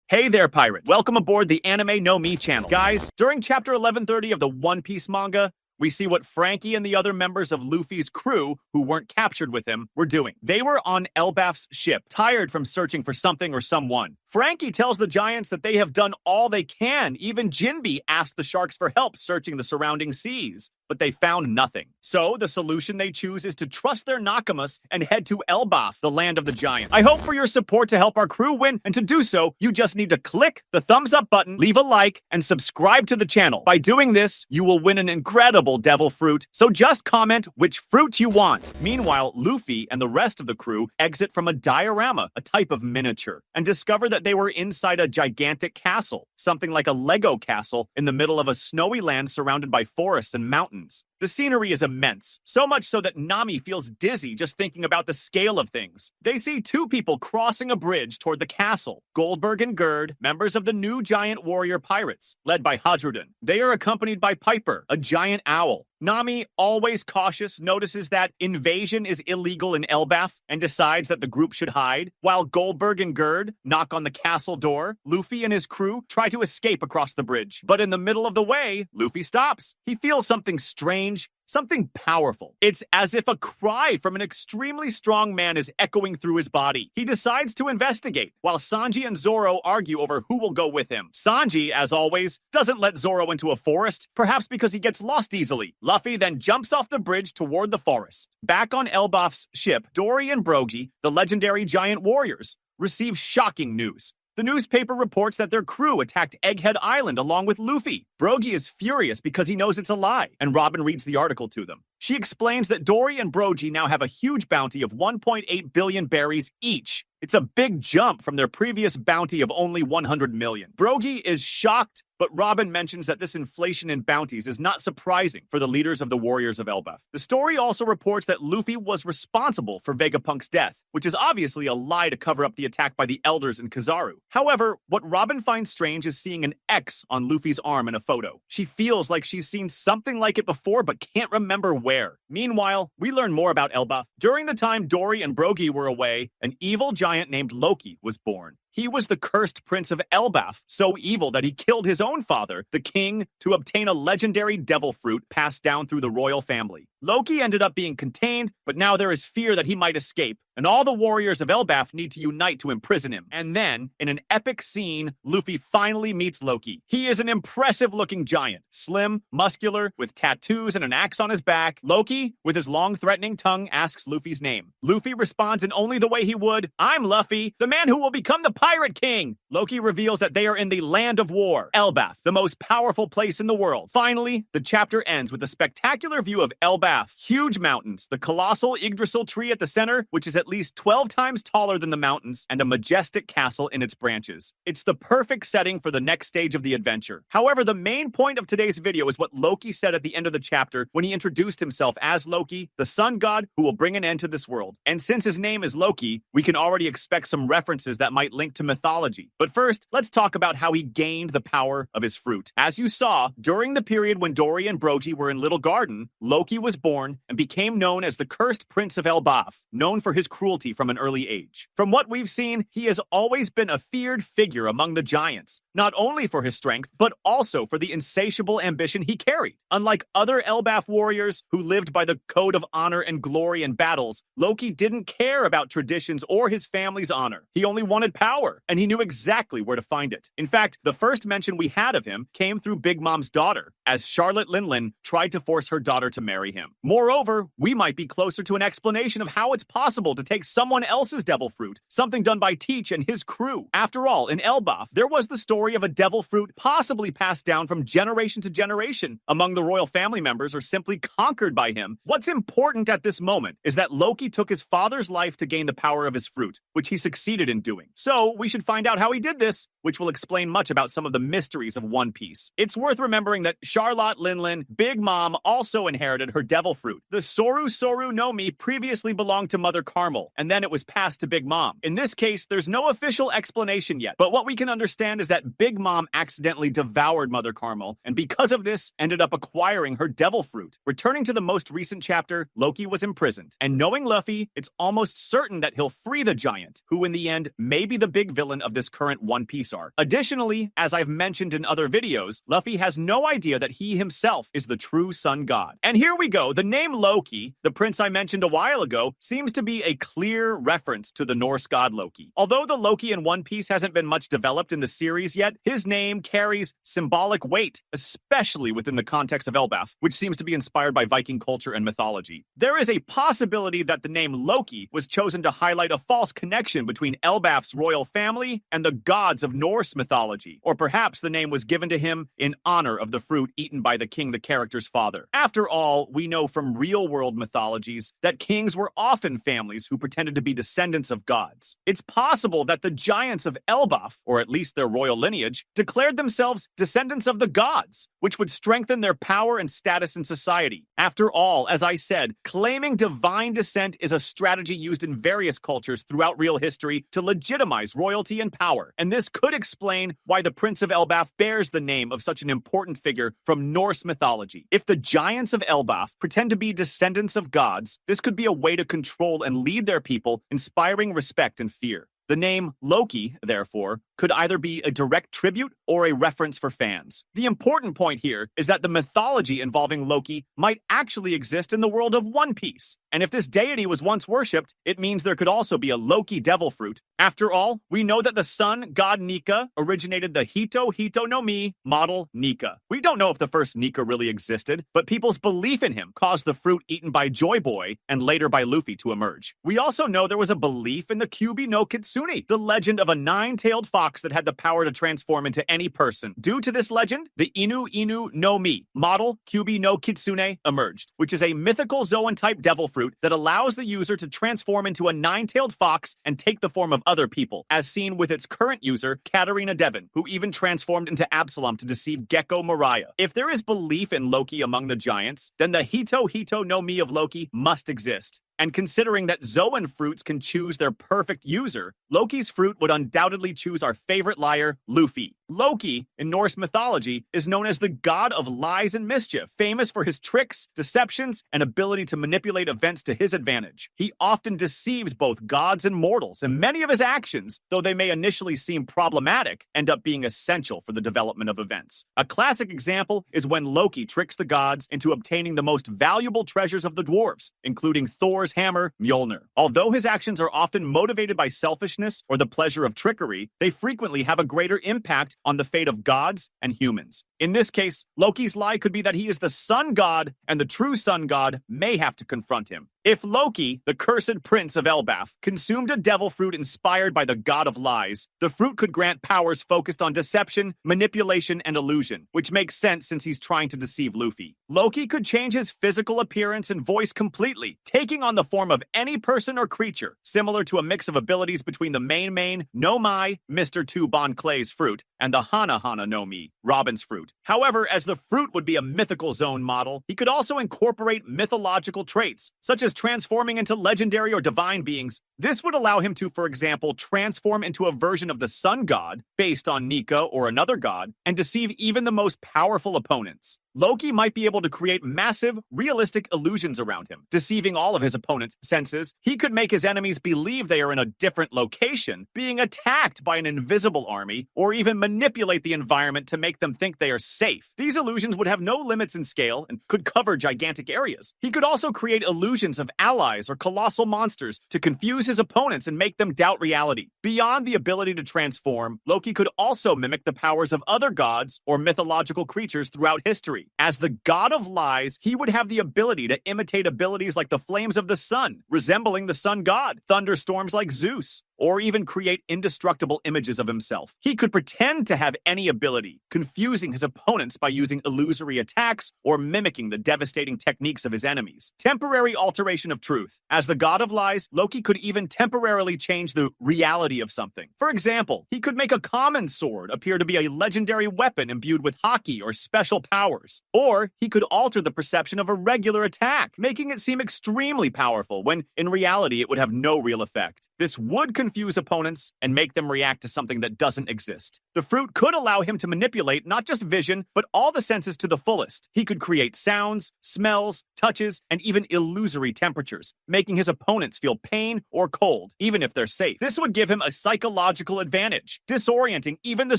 Hey there, pirates. Welcome aboard the Anime No Me channel. Guys, during chapter 1130 of the One Piece manga, we see what Frankie and the other members of Luffy's crew, who weren't captured with him, were doing. They were on Elbaf's ship, tired from searching for something or someone. Frankie tells the giants that they have done all they can. Even Jinbe asked the sharks for help searching the surrounding seas, but they found nothing. So the solution they choose is to trust their Nakamas and head to Elbaf, the land of the giants. I hope for your support to help our crew win, and to do so, you just need to click the thumbs up button, leave a like, and subscribe to the channel. By doing this, you will win an incredible devil fruit, so just comment which fruit you want. Meanwhile, Luffy and the rest of the crew exit from a diorama, a type of miniature, and discover that they were inside a gigantic castle, something like a Lego castle in the middle of a snowy land surrounded by forests and mountains. The scenery is immense, so much so that Nami feels dizzy just thinking about the scale of things. They see two people crossing a bridge toward the castle, Goldberg and Gerd, members of the new giant warrior pirates, led by Hadrudin. They are accompanied by Piper, a giant owl. Nami, always cautious, notices that invasion is illegal in Elbaf and decides that the group should hide. While Goldberg and Gerd knock on the castle door, Luffy and his crew try to escape across the bridge. But in the middle of the way, Luffy stops. He feels something strange, something powerful. It's as if a cry from an extremely strong man is echoing through his body. He decides to investigate, while Sanji and Zoro argue over who will go with him. Sanji, as always, doesn't let Zoro into a forest, perhaps because he gets lost easily. Luffy then jumps off the bridge toward the forest. Back on Elbaf's ship, Dory and Brogy, the legendary giant warriors, receive shocking news. The newspaper reports that their crew attacked Egghead Island along with Luffy. Brogy is furious because he knows it's a lie, and Robin reads the article to them. She explains that Dory and Brogy now have a huge bounty of 1.8 billion berries each. It's a big jump from their previous bounty of only 100 million. Brogy is shocked, but Robin mentions that this inflation in bounties is not surprising for the leaders of the Warriors of Elbaf. The story also reports that Luffy was responsible for Vegapunk's death, which is obviously a lie to cover up the attack by the Elders in Kizaru. However, what Robin finds strange is seeing an X on Luffy's arm in a photo. She feels like she's seen something like it before, but can't remember where. Meanwhile, we learn more about Elbaf. During the time Dory and Brogy were away, an evil giant named Loki was born. He was the cursed prince of Elbaf, so evil that he killed his own father, the king, to obtain a legendary devil fruit passed down through the royal family. Loki ended up being contained, but now there is fear that he might escape, and all the warriors of Elbaf need to unite to imprison him. And then, in an epic scene, Luffy finally meets Loki. He is an impressive-looking giant, slim, muscular, with tattoos and an axe on his back. Loki, with his long, threatening tongue, asks Luffy's name. Luffy responds in only the way he would, "I'm Luffy, the man who will become the Pirate King." Loki reveals that they are in the Land of War, Elbaf, the most powerful place in the world. Finally, the chapter ends with a spectacular view of Elbaf. Huge mountains, the colossal Yggdrasil tree at the center, which is at least 12 times taller than the mountains, and a majestic castle in its branches. It's the perfect setting for the next stage of the adventure. However, the main point of today's video is what Loki said at the end of the chapter when he introduced himself as Loki, the sun god who will bring an end to this world. And since his name is Loki, we can already expect some references that might link to mythology. But first, let's talk about how he gained the power of his fruit. As you saw, during the period when Dory and Brogy were in Little Garden, Loki was born and became known as the cursed prince of Elbaf, known for his cruelty from an early age. From what we've seen, he has always been a feared figure among the giants, not only for his strength, but also for the insatiable ambition he carried. Unlike other Elbaf warriors who lived by the code of honor and glory in battles, Loki didn't care about traditions or his family's honor. He only wanted power, and he knew exactly where to find it. In fact, the first mention we had of him came through Big Mom's daughter, as Charlotte Linlin tried to force her daughter to marry him. Moreover, we might be closer to an explanation of how it's possible to take someone else's devil fruit, something done by Teach and his crew. After all, in Elbaf, there was the story of a devil fruit possibly passed down from generation to generation among the royal family members or simply conquered by him. What's important at this moment is that Loki took his father's life to gain the power of his fruit, which he succeeded in doing. So, we should find out how he did this, which will explain much about some of the mysteries of One Piece. It's worth remembering that Charlotte Linlin, Big Mom, also inherited her devil devil fruit. The Soru Soru no Mi previously belonged to Mother Carmel, and then it was passed to Big Mom. In this case, there's no official explanation yet, but what we can understand is that Big Mom accidentally devoured Mother Carmel, and because of this, ended up acquiring her devil fruit. Returning to the most recent chapter, Loki was imprisoned, and knowing Luffy, it's almost certain that he'll free the giant, who in the end may be the big villain of this current One Piece arc. Additionally, as I've mentioned in other videos, Luffy has no idea that he himself is the true sun god. And here we go, the name Loki, the prince I mentioned a while ago, seems to be a clear reference to the Norse god Loki. Although the Loki in One Piece hasn't been much developed in the series yet, his name carries symbolic weight, especially within the context of Elbaf, which seems to be inspired by Viking culture and mythology. There is a possibility that the name Loki was chosen to highlight a false connection between Elbaf's royal family and the gods of Norse mythology, or perhaps the name was given to him in honor of the fruit eaten by the king, the character's father. After all, we know from real-world mythologies that kings were often families who pretended to be descendants of gods. It's possible that the giants of Elbaf, or at least their royal lineage, declared themselves descendants of the gods, which would strengthen their power and status in society. After all, as I said, claiming divine descent is a strategy used in various cultures throughout real history to legitimize royalty and power, and this could explain why the Prince of Elbaf bears the name of such an important figure from Norse mythology. If the giants of Elbaf pretend to be descendants of gods, this could be a way to control and lead their people, inspiring respect and fear. The name Loki, therefore, could either be a direct tribute or a reference for fans. The important point here is that the mythology involving Loki might actually exist in the world of One Piece. And if this deity was once worshipped, it means there could also be a Loki devil fruit. After all, we know that the sun god Nika originated the Hito Hito no Mi model Nika. We don't know if the first Nika really existed, but people's belief in him caused the fruit eaten by Joy Boy and later by Luffy to emerge. We also know there was a belief in the Kyubi no Kitsune, the legend of a nine-tailed fox that had the power to transform into any person. Due to this legend, the Inu Inu no Mi model Kyubi no Kitsune emerged, which is a mythical Zoan-type devil fruit that allows the user to transform into a nine-tailed fox and take the form of other people, as seen with its current user, Katarina Devon, who even transformed into Absalom to deceive Gecko Mariah. If there is belief in Loki among the giants, then the Hito Hito no Mi of Loki must exist. And considering that Zoan fruits can choose their perfect user, Loki's fruit would undoubtedly choose our favorite liar, Luffy. Loki, in Norse mythology, is known as the god of lies and mischief, famous for his tricks, deceptions, and ability to manipulate events to his advantage. He often deceives both gods and mortals, and many of his actions, though they may initially seem problematic, end up being essential for the development of events. A classic example is when Loki tricks the gods into obtaining the most valuable treasures of the dwarves, including Thor's hammer, Mjolnir. Although his actions are often motivated by selfishness or the pleasure of trickery, they frequently have a greater impact on the fate of gods and humans. In this case, Loki's lie could be that he is the sun god, and the true sun god may have to confront him. If Loki, the cursed prince of Elbaf, consumed a devil fruit inspired by the god of lies, the fruit could grant powers focused on deception, manipulation, and illusion, which makes sense since he's trying to deceive Luffy. Loki could change his physical appearance and voice completely, taking on the form of any person or creature, similar to a mix of abilities between the main no Mai, Mr. Two Bon Clay's fruit, and the Hana Hana no Mi, Robin's fruit. However, as the fruit would be a mythical zone model, he could also incorporate mythological traits, such as transforming into legendary or divine beings. This would allow him to, for example, transform into a version of the sun god, based on Nika or another god, and deceive even the most powerful opponents. Loki might be able to create massive, realistic illusions around him, deceiving all of his opponents' senses. He could make his enemies believe they are in a different location, being attacked by an invisible army, or even manipulate the environment to make them think they are safe. These illusions would have no limits in scale and could cover gigantic areas. He could also create illusions of allies or colossal monsters to confuse his opponents and make them doubt reality. Beyond the ability to transform, Loki could also mimic the powers of other gods or mythological creatures throughout history. As the god of lies, he would have the ability to imitate abilities like the flames of the sun, resembling the sun god, thunderstorms like Zeus, or even create indestructible images of himself. He could pretend to have any ability, confusing his opponents by using illusory attacks or mimicking the devastating techniques of his enemies. Temporary alteration of truth. As the god of lies, Loki could even temporarily change the reality of something. For example, he could make a common sword appear to be a legendary weapon imbued with haki or special powers. Or he could alter the perception of a regular attack, making it seem extremely powerful when, in reality, it would have no real effect. This would confuse opponents and make them react to something that doesn't exist. The fruit could allow him to manipulate not just vision, but all the senses to the fullest. He could create sounds, smells, touches, and even illusory temperatures, making his opponents feel pain or cold, even if they're safe. This would give him a psychological advantage, disorienting even the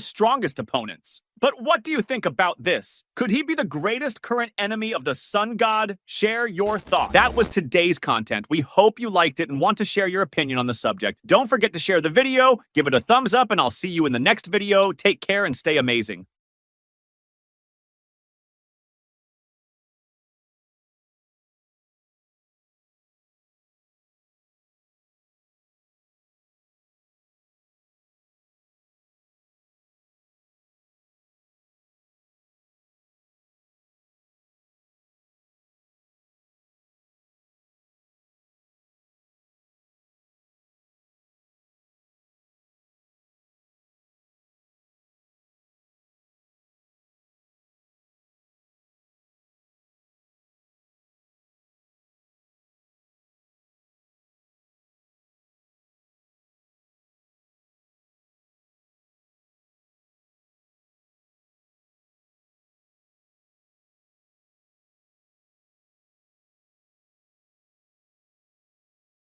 strongest opponents. But what do you think about this? Could he be the greatest current enemy of the sun god? Share your thoughts. That was today's content. We hope you liked it and want to share your opinion on the subject. Don't forget to share the video, give it a thumbs up, and I'll see you in the next video. Take care and stay amazing.